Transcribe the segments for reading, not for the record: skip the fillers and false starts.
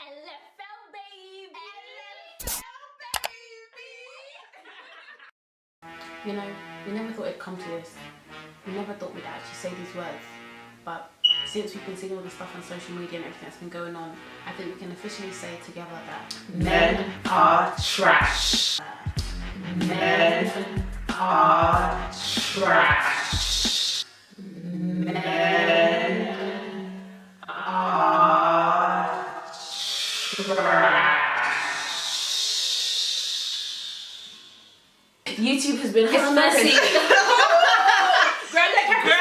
LFL baby. You know, we never thought it'd come to this. We never thought we'd actually say these words. But since we've been seeing all the stuff on social media and everything that's been going on, I think we can officially say together that men are trash. Men are trash. Men are trash. YouTube has been It's messy. Grab that camera.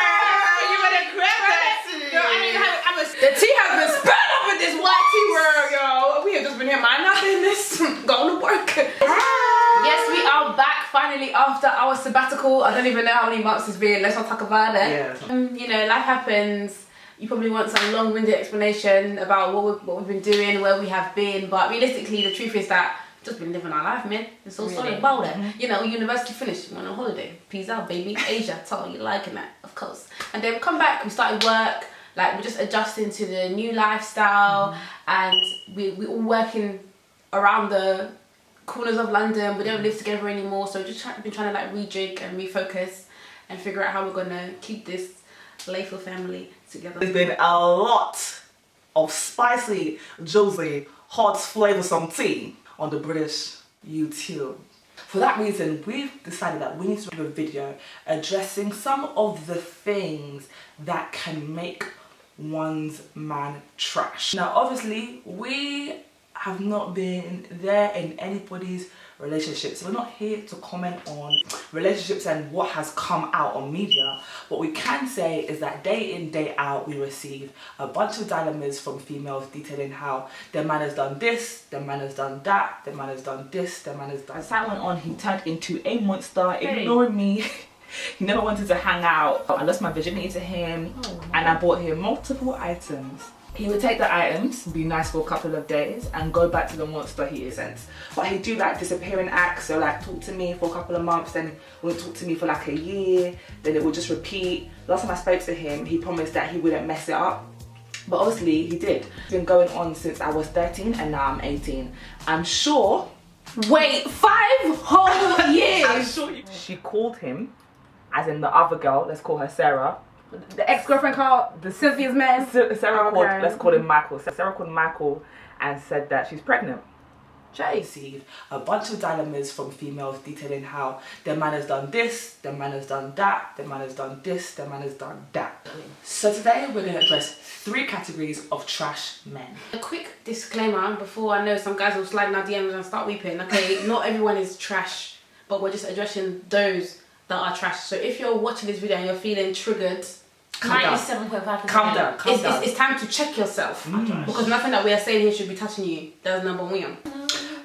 You better grab that. Girl, I need to have The tea has been spread up in this white tea world, yo. We have just been here minding our business, going to work. Yes, we are back finally after our sabbatical. I don't even know how many months it's been. Let's not talk about it. Yeah. You know, life happens. You probably want some long-winded explanation about what we've been doing, where we have been. But realistically, the truth is that we've just been living our life, man. It's all solid about it. You know, university finished, went on holiday. Peace out, baby. Asia, tell you liking that, of course. And then we come back, we started work. Like, we're just adjusting to the new lifestyle, and we're all working around the corners of London. We don't live together anymore, so just been trying to like rejig and refocus and figure out how we're gonna keep this Layfield family together. There's been a lot of spicy, juicy, hot, flavoursome tea on the British YouTube. For that reason, we've decided that we need to do a video addressing some of the things that can make one's man trash. Now, obviously, we have not been there in anybody's relationships. So we're not here to comment on relationships and what has come out on media. What we can say is that day in, day out, we receive a bunch of dilemmas from females detailing how their man has done this, their man has done that, their man has done this, their man has done... As time went on, he turned into a monster, ignoring me. He never wanted to hang out. I lost my virginity to him, and I bought him multiple items. He would take the items, be nice for a couple of days, and go back to the monster he isn't. But he'd do like disappearing acts, so like talk to me for a couple of months, then wouldn't talk to me for like a year, then it would just repeat. Last time I spoke to him, he promised that he wouldn't mess it up. But obviously he did. It's been going on since I was 13 and now I'm 18. I'm sure... Wait, 5 whole years? I'm sure she called him, as in the other girl, let's call her Sarah. The ex-girlfriend called the Cynthia's man? Sarah called, let's call him Michael. Sarah called Michael and said that she's pregnant. Jay received a bunch of dilemmas from females detailing how their man has done this, their man has done that, their man has done this, their man has done that. So today we're going to address 3 categories of trash men. A quick disclaimer before I know some guys will slide in our DMs and start weeping. Okay, not everyone is trash, but we're just addressing those that are trash. So if you're watching this video and you're feeling triggered, 97.5%. Calm down. it's time to check yourself. Because nothing that we are saying here should be touching you. That's number 1.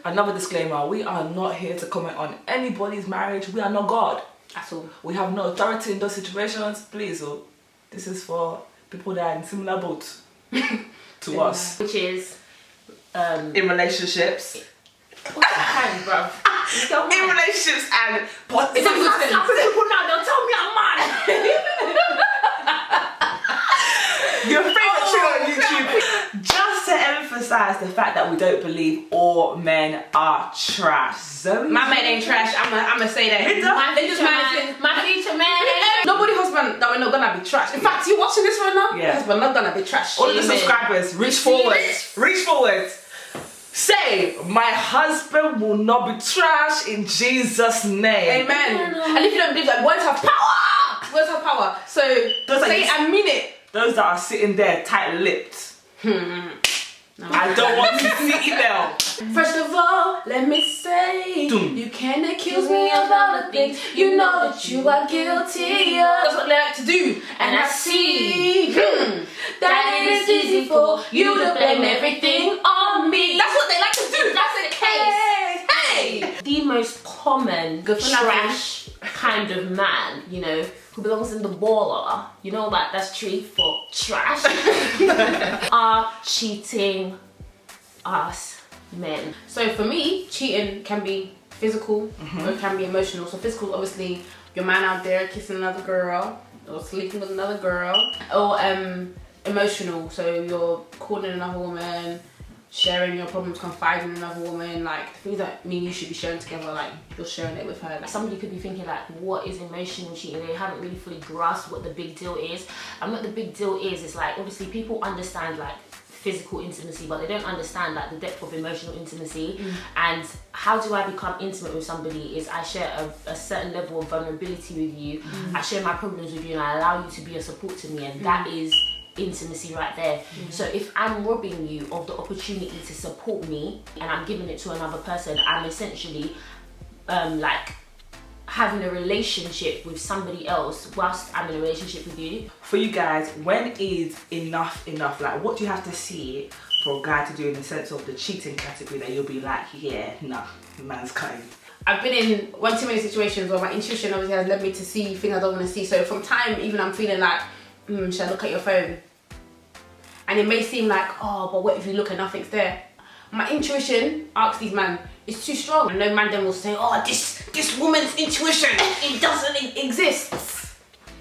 Another disclaimer, we are not here to comment on anybody's marriage. We are not God. At all. We have no authority in those situations. Please, this is for people that are in similar boats to us. Which is... in relationships. What's that kind, bruv? In relationships and... It's a good thing. People now, they'll tell me I'm mad. Your favourite show on YouTube. Just to emphasise the fact that we don't believe all men are trash. Zoe, my man ain't trash. I'ma say that. My future man. Nobody husband that we're not gonna be trash. In fact, you watching this right now? Yeah. Husband not gonna be trash. all of the subscribers, reach forward. Reach forward. Say, my husband will not be trash in Jesus' name. Amen. And if you don't believe that, words have power. Words have power. So say it and mean it. Those that are sitting there tight-lipped. No. I don't want to see email. First of all, let me say, Doom. you can't accuse me of all the things you know that you are guilty of. That's what they like to do. And I see that it is easy for you to blame everything on me. That's what they like to do. That's the case. Hey! The most common Good for trash kind of man, you know, who belongs in the baller, you know, like that's tree for trash, are cheating us men. So for me, cheating can be physical or it can be emotional. So physical, obviously, your man out there kissing another girl or sleeping with another girl. Or emotional, so you're calling another woman sharing your problems, confiding in another woman, like things that me and you should be sharing together, like you're sharing it with her. Like, somebody could be thinking like, what is emotional cheating? They haven't really fully grasped what the big deal is. And what the big deal is like, obviously people understand like physical intimacy, but they don't understand like the depth of emotional intimacy. And how do I become intimate with somebody is I share a certain level of vulnerability with you. I share my problems with you, and I allow you to be a support to me, and that is intimacy right there. So if I'm robbing you of the opportunity to support me and I'm giving it to another person, I'm essentially like having a relationship with somebody else whilst I'm in a relationship with you. For you guys, when is enough enough? Like, what do you have to see for a guy to do in the sense of the cheating category that you'll be like, yeah, nah, man's kind? I've been in one too many situations where my intuition obviously has led me to see things I don't want to see. So from time, even I'm feeling like, should I look at your phone? And it may seem like, oh, but what if you look and nothing's there? My intuition asks these men, it's too strong. And no man then will say, oh, this woman's intuition, it doesn't exist.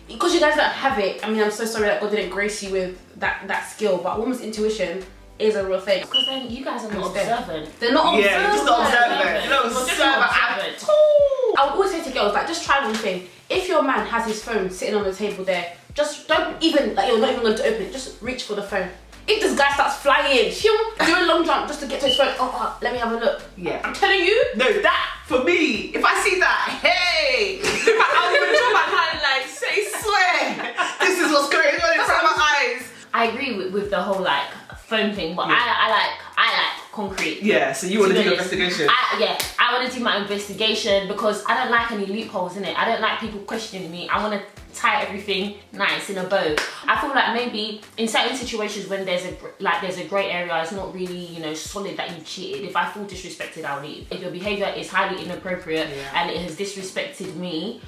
Because you guys don't have it. I mean, I'm so sorry that God didn't grace you with that skill, but a woman's intuition is a real thing. Because then you guys are not observant. They're not observant. Yeah, you're just not observant. You're not observant at all. I would always say to girls, like, just try one thing. If your man has his phone sitting on the table there, just don't even, like, you're not even going to open it, just reach for the phone. If this guy starts flying, do a long jump just to get to his phone, let me have a look. Yeah. I'm telling you. No, that, for me, if I see that, hey, I'll even draw my hand like, say, swear, this is what's going on in front of my eyes. I agree with the whole like phone thing, but I like concrete. Yeah, so you want to do your investigation? I want to do my investigation because I don't like any loopholes in it. I don't like people questioning me. I want to tie everything nice in a bow. I feel like maybe in certain situations when there's a grey area, it's not really, you know, solid that you've cheated. If I feel disrespected, I'll leave. If your behaviour is highly inappropriate and it has disrespected me,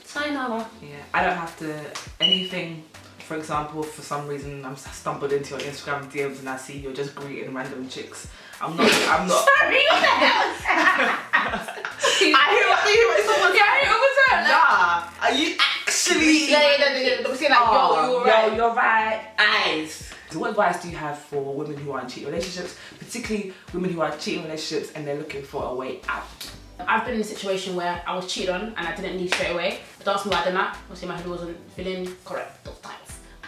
sayonara. Yeah, I don't have to anything. For example, for some reason I'm stumbled into your Instagram DMs and I see you're just greeting random chicks. I'm not. Sorry, what the hell? I hear what someone's saying. Nah, are you actually? Yeah. Don't say like, yo, you're right. Eyes. So what advice do you have for women who are in cheating relationships, particularly women who are in cheating relationships and they're looking for a way out? I've been in a situation where I was cheated on and I didn't leave straight away. Don't ask me why I did that. Obviously my head wasn't feeling correct those times.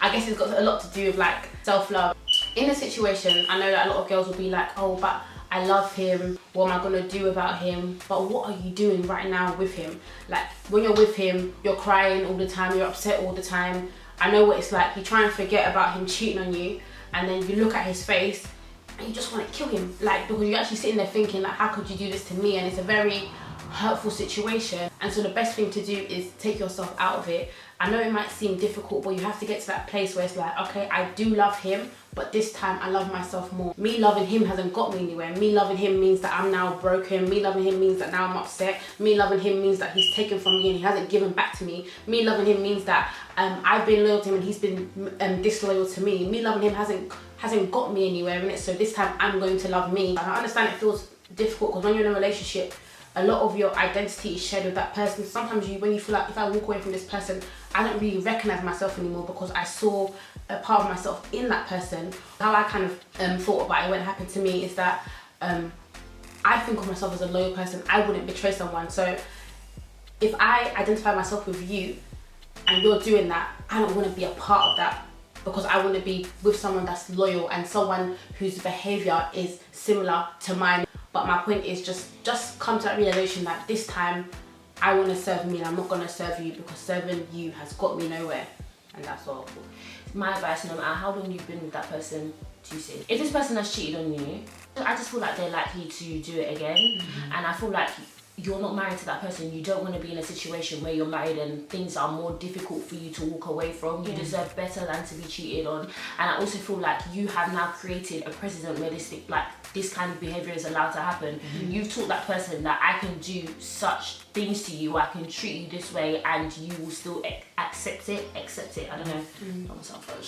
I guess it's got a lot to do with like self-love. In a situation, I know that a lot of girls will be like, oh, but I love him, what am I gonna do without him? But what are you doing right now with him? Like, when you're with him, you're crying all the time, you're upset all the time. I know what it's like. You try and forget about him cheating on you, and then you look at his face and you just want to kill him. Like, because you're actually sitting there thinking, like, how could you do this to me? And it's a very hurtful situation. And so the best thing to do is take yourself out of it. I know it might seem difficult, but you have to get to that place where it's like, okay, I do love him, but this time I love myself more. Me loving him hasn't got me anywhere. Me loving him means that I'm now broken. Me loving him means that now I'm upset. Me loving him means that he's taken from me and he hasn't given back to me. Me loving him means that I've been loyal to him and he's been disloyal to me. Me loving him hasn't got me anywhere in it, so this time I'm going to love me. And I understand it feels difficult because when you're in a relationship, a lot of your identity is shared with that person. Sometimes when you feel like, if I walk away from this person, I don't really recognize myself anymore because I saw a part of myself in that person. How I kind of thought about it when it happened to me is that I think of myself as a loyal person. I wouldn't betray someone. So if I identify myself with you and you're doing that, I don't want to be a part of that, because I want to be with someone that's loyal and someone whose behavior is similar to mine. But my point is just come to that realization that this time I want to serve me and I'm not going to serve you, because serving you has got me nowhere. And that's all. My advice, no matter how long you've been with that person, to say, if this person has cheated on you, I just feel like they're likely to do it again. And I feel like you're not married to that person. You don't want to be in a situation where you're married and things are more difficult for you to walk away from. You deserve better than to be cheated on. And I also feel like you have now created a precedent where this kind of behaviour is allowed to happen. You've taught that person that I can do such things to you, I can treat you this way, and you will still accept it. I don't know.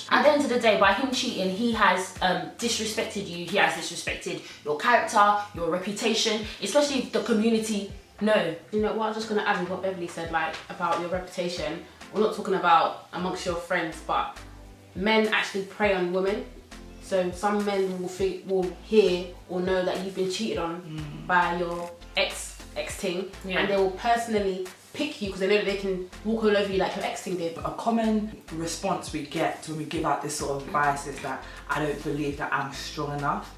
At the end of the day, by him cheating, he has disrespected you. He has disrespected your character, your reputation, especially if the community know. You know what, I'm just going to add with what Beverley said, like, about your reputation. We're not talking about amongst your friends, but men actually prey on women. So some men will hear or know that you've been cheated on by your ex team, and they will personally pick you because they know that they can walk all over you like your ex team did. A common response we get when we give out this sort of advice is that I don't believe that I'm strong enough.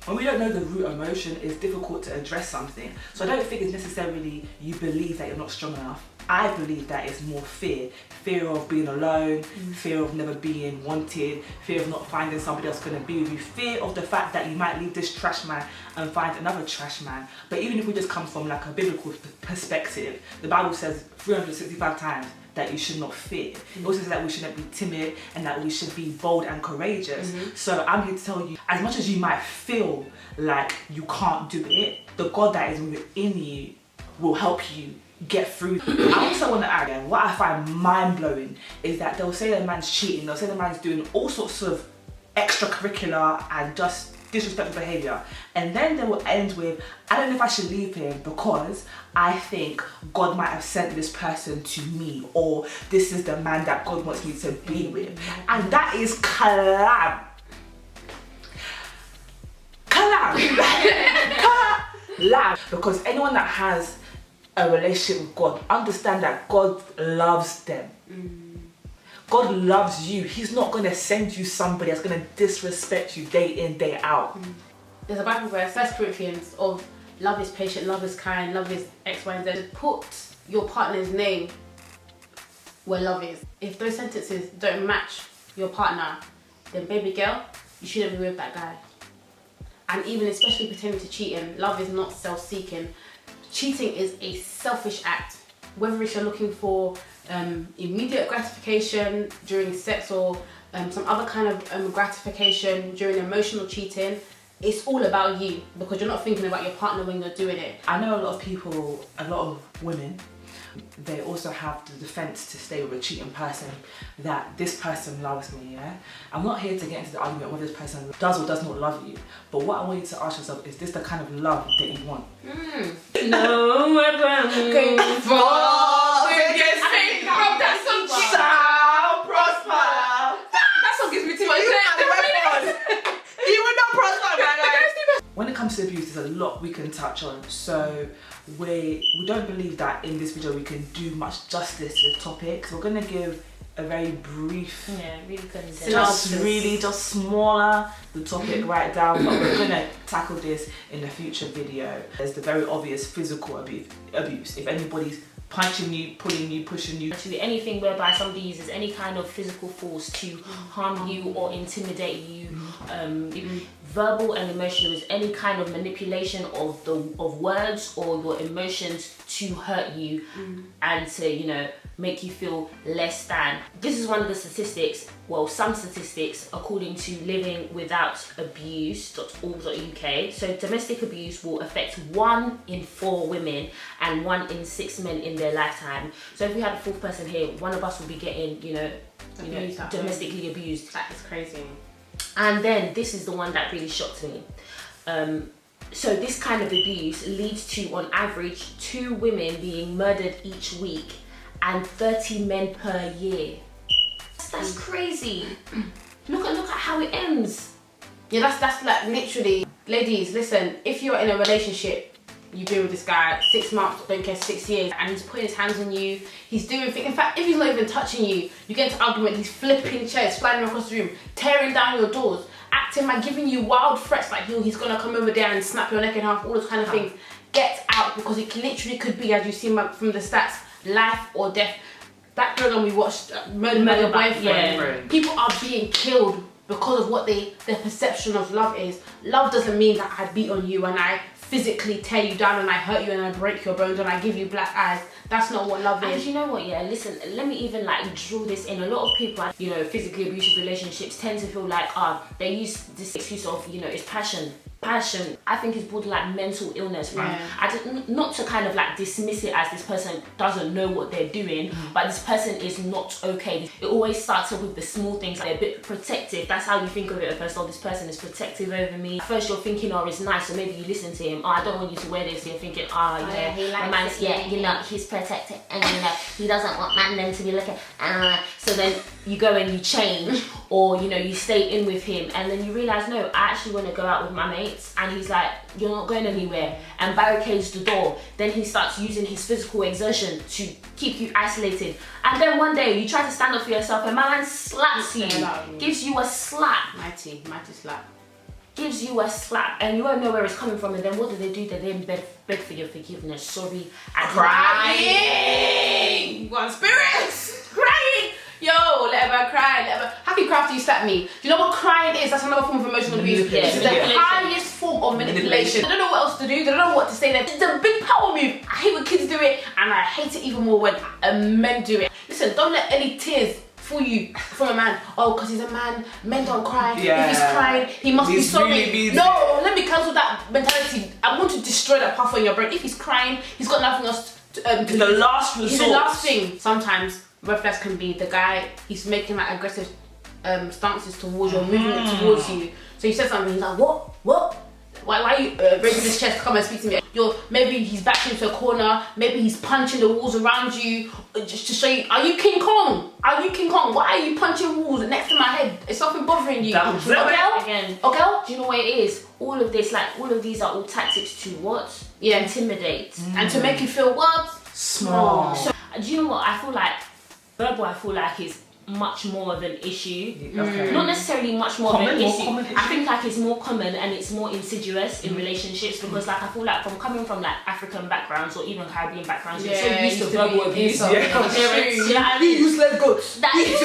When we don't know the root emotion, it's difficult to address something. So I don't think it's necessarily you believe that you're not strong enough. I believe that it's more fear. Fear of being alone, fear of never being wanted, fear of not finding somebody else going to be with you, fear of the fact that you might leave this trash man and find another trash man. But even if we just come from like a biblical perspective, the Bible says 365 times that you should not fear. It also says that we shouldn't be timid and that we should be bold and courageous. So I'm here to tell you, as much as you might feel like you can't do it, the God that is within you will help you get through. I also want to add, and what I find mind-blowing is that they'll say the man's cheating, they'll say the man's doing all sorts of extracurricular and just disrespectful behaviour, and then they will end with, I don't know if I should leave him because I think God might have sent this person to me, or this is the man that God wants me to be with. And that is collab. Because anyone that has a relationship with God understand that God loves them. God loves you. He's not going to send you somebody that's going to disrespect you day in, day out. There's a Bible verse, 1 Corinthians, of love is patient, love is kind, love is X, Y, and Z. Put your partner's name where love is. If those sentences don't match your partner, then baby girl, you shouldn't be with that guy. And even especially pertaining to cheating, love is not self-seeking. Cheating is a selfish act. Whether it's you're looking for immediate gratification during sex or some other kind of gratification during emotional cheating, it's all about you because you're not thinking about your partner when you're doing it. I know a lot of people, a lot of women, they also have the defense to stay with a cheating person that this person loves me, yeah? I'm not here to get into the argument whether this person does or does not love you, but what I want you to ask yourself, is this the kind of love that you want? No weapon can fall against me. Bro, that song shall prosper. That song gives me too much. You will not prosper, man. When it comes to abuse, there's a lot we can touch on. So we don't believe that in this video we can do much justice to the topic. So we're gonna give a very brief, really condensed, just smaller the topic right down, but we're gonna tackle this in a future video. There's the very obvious physical abuse. If anybody's punching you, pulling you, pushing you. Actually, anything whereby somebody uses any kind of physical force to harm you or intimidate you, verbal and emotional is any kind of manipulation of words or your emotions to hurt you and to, you know, make you feel less than. This is one of the statistics, well, some statistics according to livingwithoutaBuse.org.uk. So domestic abuse will affect 1 in 4 women and 1 in 6 men in their lifetime. So if we had a 4th person here, one of us will be getting, domestically abused. That is crazy. And then this is the one that really shocked me. So this kind of abuse leads to, on average, 2 women being murdered each week and 30 men per year. That's crazy. Look at how it ends. Yeah, that's like literally, ladies, listen, if you're in a relationship, you've been with this guy 6 months, don't care, 6 years, and he's putting his hands on you, he's doing things. In fact, if he's not even touching you, you get into argument, he's flipping chairs, sliding across the room, tearing down your doors, acting like giving you wild threats like he's gonna come over there and snap your neck in half, all those kind of things. Get out, because it literally could be, as you see from the stats, life or death. That program we watched, Murder by Your Boyfriend, people are being killed because of what their perception of love is. Love doesn't mean that I beat on you and I physically tear you down and I hurt you and I break your bones and I give you black eyes. That's not what love is. And you know what, yeah, listen, let me even like draw this in. A lot of people, you know, physically abusive relationships tend to feel like, they use this excuse of, you know, it's passion. I think it's borderline mental illness, right? Yeah. Not to kind of like dismiss it as this person doesn't know what they're doing, but this person is not okay. It always starts off with the small things, like they're a bit protective. That's how you think of it at first. Oh, this person is protective over me. At first you're thinking, oh, it's nice, so maybe you listen to him. Oh, I don't want you to wear this. You're thinking, yeah, he likes it, you know, he's protective and you know, he doesn't want men to be looking. So then you go and you change, or you know, you stay in with him, and then you realize, no, I actually want to go out with my mates, and he's like, you're not going anywhere, and barricades the door. Then he starts using his physical exertion to keep you isolated, and then one day you try to stand up for yourself, and my man slaps you, gives you a slap, mighty slap, gives you a slap, and you won't know where it's coming from. And then what do? They then beg for your forgiveness. Sorry, crying. One spirits crying. Yo, let her cry. How can you cry after you slap me? Do you know what crying is? That's another form of emotional abuse. Yeah, It's the highest form of manipulation. They don't know what else to do. They don't know what to say. It's a big power move. I hate when kids do it, and I hate it even more when men do it. Listen, don't let any tears fool you from a man. Oh, because he's a man, men don't cry. Yeah. If he's crying, he must be sorry. Really No, let me cancel that mentality. I want to destroy that pathway in your brain. If he's crying, he's got nothing else to the last resort. He's the last thing. Sometimes red flags can be the guy, he's making like aggressive stances towards you, moving it towards you. So you said something, he's like, what? Why are you raising his chest? Come and speak to me. Maybe he's backed into a corner. Maybe he's punching the walls around you just to show you. Are you King Kong? Are you King Kong? Why are you punching walls next to my head? Is something bothering you? Okay, do you know what it is? All of these are all tactics to what? Yeah. Intimidate. And to make you feel what? Small. So, do you know what? I feel like verbal, is much more of an issue. Okay. Not necessarily much more Common, of an more issue. common issue? I think like it's more common and it's more insidious in relationships, because like I feel like from coming from like African backgrounds or even Caribbean backgrounds, you're so used to verbal abuse. Yeah. From parents, you know what I mean? Useless goats. That is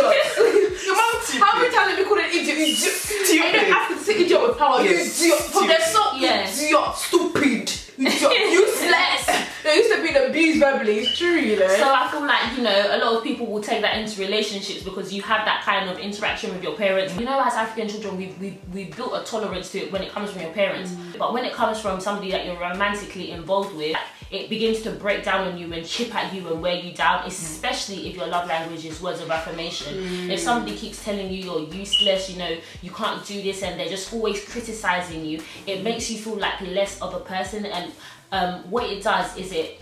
Your mom stupid. How many times have you called an idiot? Stupid. I don't have to say idiot with power. Yes. Idiot. They're so Yeah. idiot, stupid, idiot, useless. They used to be abused verbally. It's true, you know. So I feel like, you know, a lot of people will take that into relationships because you have that kind of interaction with your parents. You know, as African children, we've built a tolerance to it when it comes from your parents. But when it comes from somebody that you're romantically involved with, it begins to break down on you and chip at you and wear you down, especially if your love language is words of affirmation. If somebody keeps telling you you're useless, you know, you can't do this, and they're just always criticizing you, it makes you feel like less of a person. And what it does is it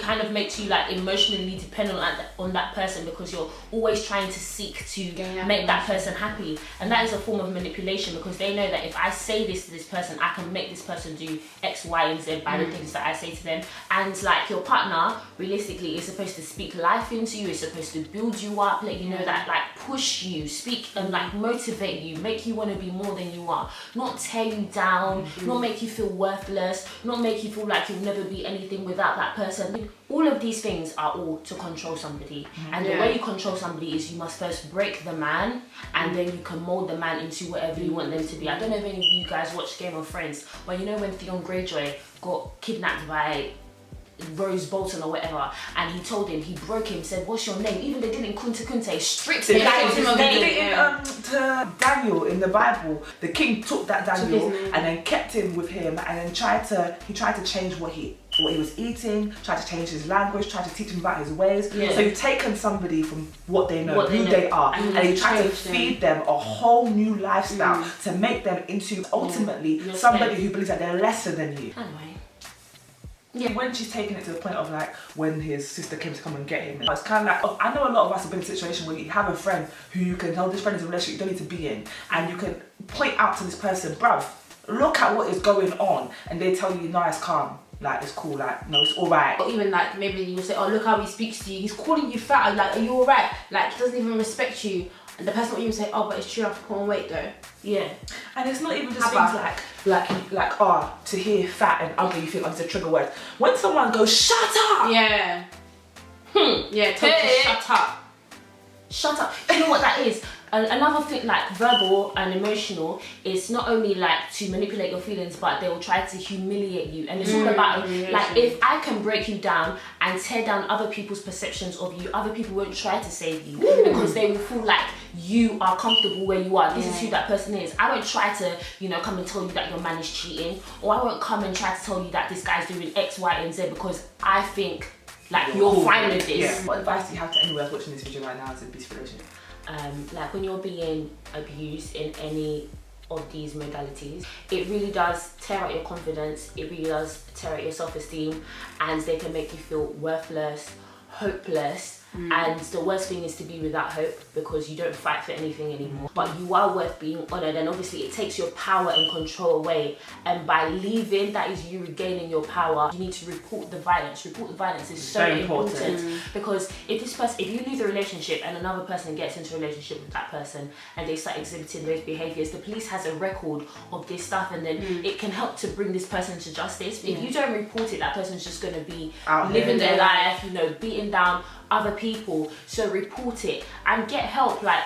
kind of makes you like emotionally dependent on that person, because you're always trying to seek to make that person happy. And that is a form of manipulation, because they know that if I say this to this person, I can make this person do X, Y, and Z by the things that I say to them. And like your partner, realistically, is supposed to speak life into you, is supposed to build you up, let you know that, like push you, speak and like motivate you, make you want to be more than you are, not tear you down, not make you feel worthless, not make you feel like you'll never be anything without that person. All of these things are all to control somebody, and the way you control somebody is you must first break the man, and then you can mold the man into whatever you want them to be. I don't know if any of you guys watch Game of Thrones, but you know when Theon Greyjoy got kidnapped by Rose Bolton or whatever, and he told him, he broke him, said, what's your name? Even they did in Kunta Kinte, stripped him down his name. To Daniel in the Bible, the king took that Daniel and then kept him with him, and then tried to change what he was eating, tried to change his language, tried to teach him about his ways. So you've taken somebody from what they know, who they are, and you try to feed them a whole new lifestyle to make them into ultimately somebody who believes that they're lesser than you. Anyway. Yeah, when she's taking it to the point of like when his sister came to come and get him, it's kind of like, I know a lot of us have been in a situation where you have a friend who you can tell this friend is a relationship you don't need to be in, and you can point out to this person, bruv, look at what is going on, and they tell you, no, it's calm, like it's cool, like no, it's alright. Or even like maybe you say, oh, look how he speaks to you, he's calling you fat, like, are you alright? Like, he doesn't even respect you. And the person will even say, oh, but it's true, I have to put on weight though. Yeah. And it's not even just things like to hear fat and ugly, you think, oh, it's a trigger word. When someone goes, shut up! Yeah. Yeah, tell you to shut up. Shut up. You know what that is? Another thing, like verbal and emotional, is not only like to manipulate your feelings, but they will try to humiliate you. And it's all about like, if I can break you down and tear down other people's perceptions of you, other people won't try to save you because they will feel like you are comfortable where you are. This is who that person is. I won't try to, you know, come and tell you that your man is cheating, or I won't come and try to tell you that this guy's doing X, Y, and Z because I think like you're fine with this. Yeah. What advice do you have to anyone else watching this video right now as a abusive relationship? Like when you're being abused in any of these modalities, it really does tear out your confidence, it really does tear out your self-esteem, and they can make you feel worthless, hopeless, And the worst thing is to be without hope, because you don't fight for anything anymore. But you are worth being honoured, and obviously it takes your power and control away. And by leaving, that is you regaining your power. You need to report the violence. Report the violence is so important. Because if you lose a relationship and another person gets into a relationship with that person and they start exhibiting those behaviours, the police has a record of this stuff, and then it can help to bring this person to justice. If you don't report it, that person's just going to be living their life, you know, beating down other people. So report it and get help. Like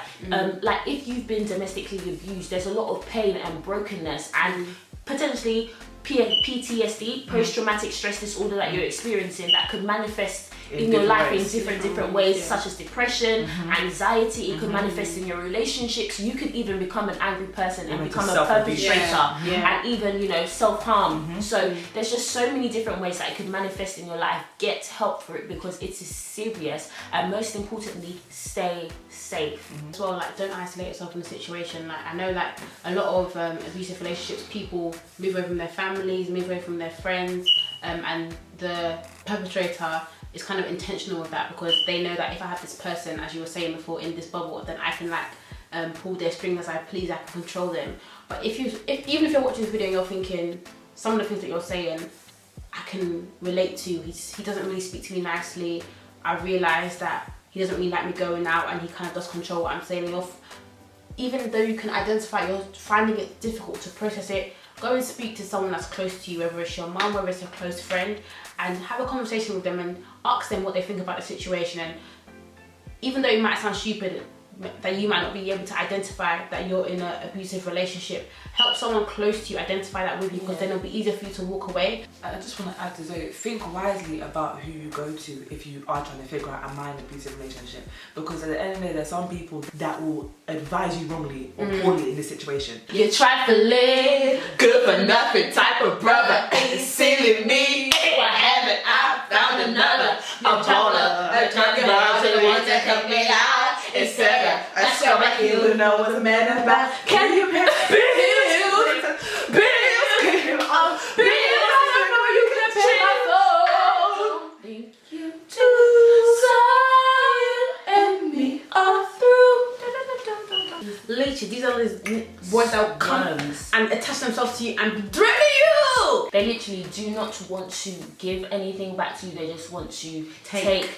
if you've been domestically abused, there's a lot of pain and brokenness and potentially PTSD, post-traumatic stress disorder that you're experiencing, that could manifest in your life in different ways, such as depression, anxiety. It could manifest in your relationships. You could even become an angry person and become a perpetrator, and even, you know, self-harm. So there's just so many different ways that it could manifest in your life. Get help for it, because it is serious, and most importantly, stay safe. As well, like, don't isolate yourself in the situation. Like, I know, like, a lot of abusive relationships, people move away from their families, move away from their friends, and the perpetrator is kind of intentional with that, because they know that if I have this person, as you were saying before, in this bubble, then I can like pull their string as I please, I can control them. But even if you're watching this video and you're thinking some of the things that you're saying I can relate to, he doesn't really speak to me nicely, I realise that he doesn't really like me going out, and he kind of does control what I'm saying off. Even though you can identify you're finding it difficult to process it, go and speak to someone that's close to you, whether it's your mum, whether it's a close friend, and have a conversation with them and ask them what they think about the situation. And even though it might sound stupid, that you might not be able to identify that you're in an abusive relationship, help someone close to you identify that with you, because then it'll be easier for you to walk away. I just want to add to Zoe, think wisely about who you go to if you are trying to figure out, am I in an abusive relationship? Because at the end of the day, there's some people that will advise you wrongly or poorly in this situation. You trifling, good for nothing type of brother, ain't silly me. What haven't I found another? A baller, a junkie girl, to the ones that help me out. Instead of a scrubber heel who know what a man about. Can you pay bills? Bills, I know you can pay my phone. Thank you to Zoe and me all through. Leeches, these are these boys that will come and attach themselves to you and be driven you. They literally do not want to give anything back to you. They just want to take,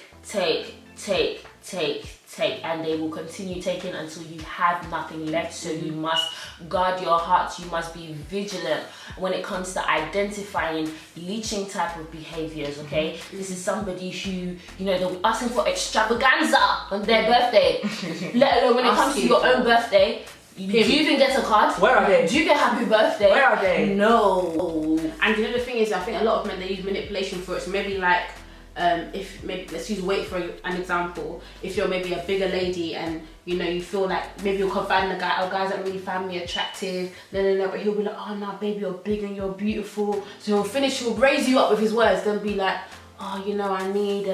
and they will continue taking until you have nothing left. So you must guard your heart. You must be vigilant when it comes to identifying leeching type of behaviors. Okay, this is somebody who, you know, they'll be asking for extravaganza on their birthday, let alone when it comes to your own birthday. Do you even get a card? Where are they? Do you get happy birthday? Where are they? No. And you know, the thing is, I think a lot of men, they use manipulation for it. So maybe like, if maybe, let's use weight for an example. If you're maybe a bigger lady and you know you feel like maybe you'll confide in a guy, oh, guys don't really find me attractive, no, but he'll be like, oh no, baby, you're big and you're beautiful. So he'll raise you up with his words, then be like, oh, you know, I need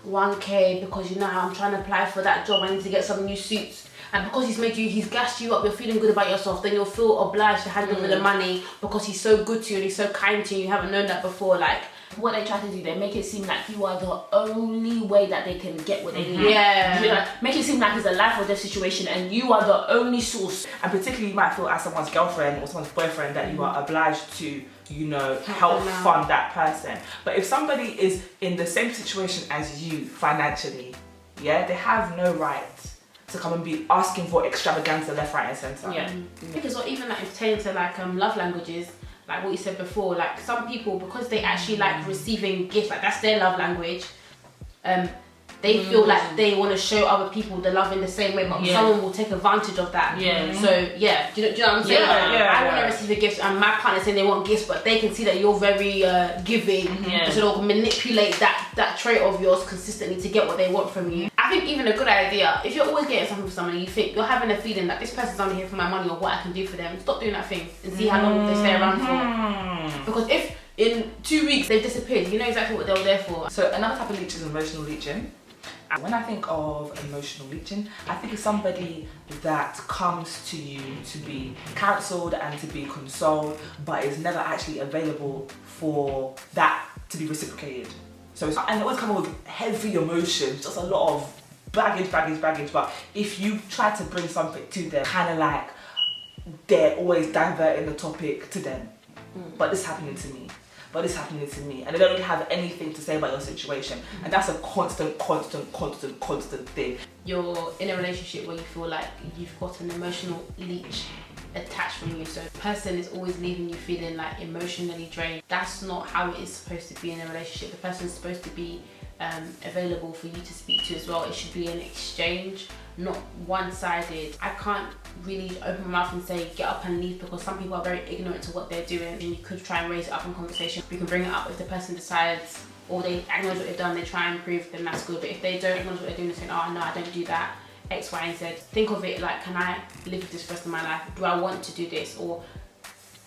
1k because you know how I'm trying to apply for that job, I need to get some new suits. And because he's gassed you up, you're feeling good about yourself, then you'll feel obliged to hand over the money because he's so good to you and he's so kind to you. You haven't known that before. Like, what they try to do, they make it seem like you are the only way that they can get what they need. Yeah. You know, make it seem like it's a life or death situation and you are the only source. And particularly you might feel as someone's girlfriend or someone's boyfriend that you are obliged to, you know, help fund that person. But if somebody is in the same situation as you financially, yeah, they have no right to come and be asking for extravaganza left, right and centre. Yeah. Because or even like pertaining to like love languages, like what you said before, like some people, because they actually like receiving gifts, like that's their love language, they feel like they want to show other people the love in the same way, but someone will take advantage of that. So yeah, do you know what I'm saying? I want to receive a gift and my partner saying they want gifts, but they can see that you're very giving, so they'll manipulate that trait of yours consistently to get what they want from you. I think even a good idea, if you're always getting something from someone and you think you're having a feeling that this person's only here for my money or what I can do for them, stop doing that thing and see how long they stay around for. Because if in 2 weeks they've disappeared, you know exactly what they were there for. So another type of leech is emotional leeching. When I think of emotional leeching, I think of somebody that comes to you to be counselled and to be consoled, but is never actually available for that to be reciprocated. So it's, and it always comes with heavy emotions, just a lot of baggage. But if you try to bring something to them, kind of like they're always diverting the topic to them. But this is happening to me. And they don't really have anything to say about your situation. And that's a constant thing. You're in a relationship where you feel like you've got an emotional leech attached from you, so the person is always leaving you feeling like emotionally drained. That's not how it is supposed to be in a relationship. The person's supposed to be available for you to speak to as well. It should be an exchange, not one-sided. I can't really open my mouth and say get up and leave, because some people are very ignorant to what they're doing, and you could try and raise it up in conversation. We can bring it up if the person decides, or they acknowledge what they've done, they try and improve, then that's good. But if they don't acknowledge what they're doing and say, oh no, I don't do that, X, Y, and Z, think of it like, can I live with this for the rest of my life? Do I want to do this? Or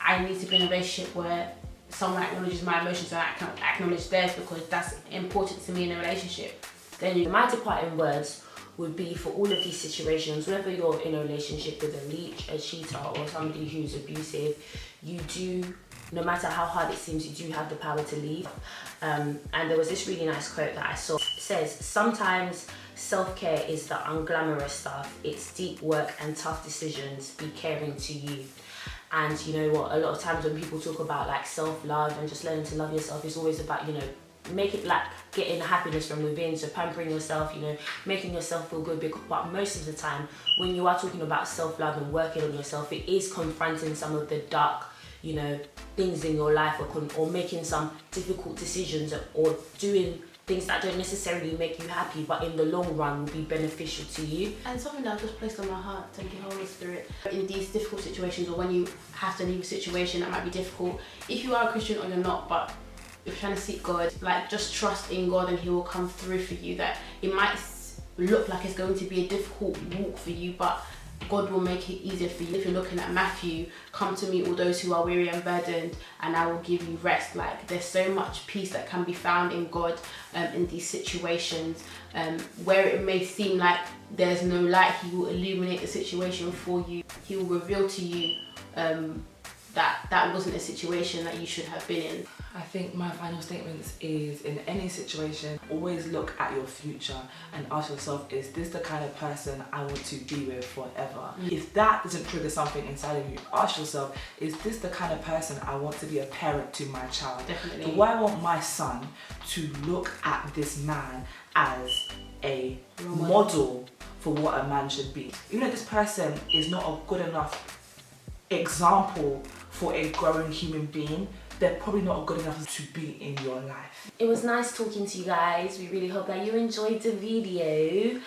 I need to be in a relationship where someone acknowledges my emotions and I can acknowledge theirs, because that's important to me in a relationship. Then my departing words would be for all of these situations, whether you're in a relationship with a leech, a cheater, or somebody who's abusive, you do, no matter how hard it seems, you do have the power to leave. And there was this really nice quote that I saw. It says, sometimes self-care is the unglamorous stuff. It's deep work and tough decisions. Be caring to you. And you know what, a lot of times when people talk about like self-love and just learning to love yourself, it's always about, you know, make it like getting happiness from within, so pampering yourself, you know, making yourself feel good. But most of the time when you are talking about self-love and working on yourself, it is confronting some of the dark, you know, things in your life, or making some difficult decisions, or doing things that don't necessarily make you happy, but in the long run will be beneficial to you. And something that I've just placed on my heart, thank you Holy Spirit, in these difficult situations, or when you have to leave a situation that might be difficult, if you are a Christian or you're not, but you're trying to seek God, like just trust in God and He will come through for you. That it might look like it's going to be a difficult walk for you, but God will make it easier for you. If you're looking at Matthew, come to me all those who are weary and burdened and I will give you rest. Like there's so much peace that can be found in God in these situations, where it may seem like there's no light, He will illuminate the situation for you. He will reveal to you that wasn't a situation that you should have been in. I think my final statement is, in any situation, always look at your future and ask yourself, is this the kind of person I want to be with forever? If that doesn't trigger something inside of you, ask yourself, is this the kind of person I want to be a parent to my child? Definitely. Do I want my son to look at this man as a model for what a man should be? Even if this person is not a good enough example for a growing human being, they're probably not good enough to be in your life. It was nice talking to you guys. We really hope that you enjoyed the video.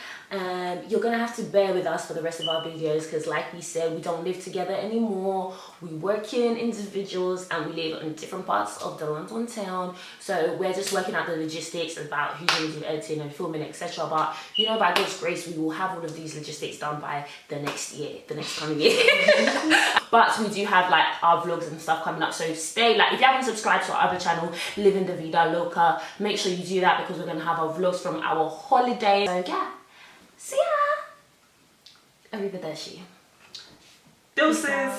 You're gonna have to bear with us for the rest of our videos, because like we said, we don't live together anymore. We work in individuals and we live in different parts of the London town. So we're just working out the logistics about who's going to do editing and filming, etc. But you know, by God's grace, we will have all of these logistics done by the next coming year. But we do have like our vlogs and stuff coming up. So stay, like, if you haven't subscribed to our other channel, Living the Vida Loca, make sure you do that, because we're gonna have our vlogs from our holiday. So yeah, see ya. Arrivederci. Deuces.